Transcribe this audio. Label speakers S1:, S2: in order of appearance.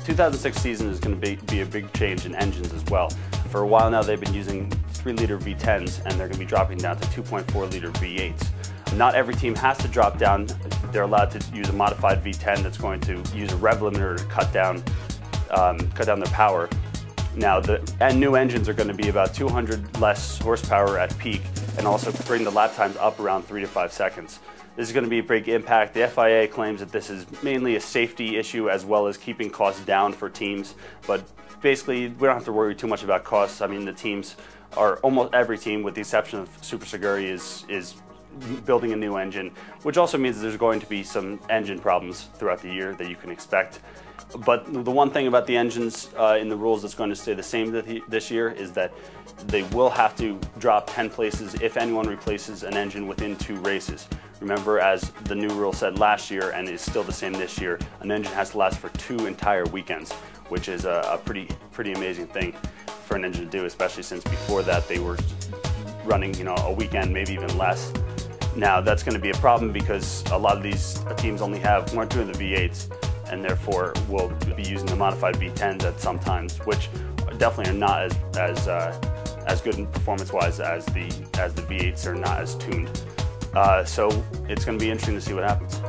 S1: 2006 season is going to be a big change in engines as well. For a while now, they've been using 3-liter V10s, and they're going to be dropping down to 2.4-liter V8s. Not every team has to drop down. They're allowed to use a modified V10 that's going to use a rev limiter to cut down their power. Now, the new engines are going to be about 200 less horsepower at peak, and also bring the lap times up around 3 to 5 seconds. This is going to be a big impact. The FIA claims that this is mainly a safety issue as well as keeping costs down for teams, but basically we don't have to worry too much about costs. I mean, the teams are, almost every team with the exception of Super Seguri is building a new engine, which also means that there's going to be some engine problems throughout the year that you can expect. But the one thing about the engines in the rules that's going to stay the same this year is that they will have to drop 10 places if anyone replaces an engine within 2 races. Remember, as the new rule said last year and is still the same this year, an engine has to last for 2 entire weekends, which is a pretty amazing thing for an engine to do, especially since before that they were running, you know, a weekend, maybe even less. Now that's going to be a problem because a lot of these teams weren't doing the V8s, and therefore will be using the modified V10s at some times, which definitely are not as good in performance-wise as the V8s are not as tuned. So it's going to be interesting to see what happens.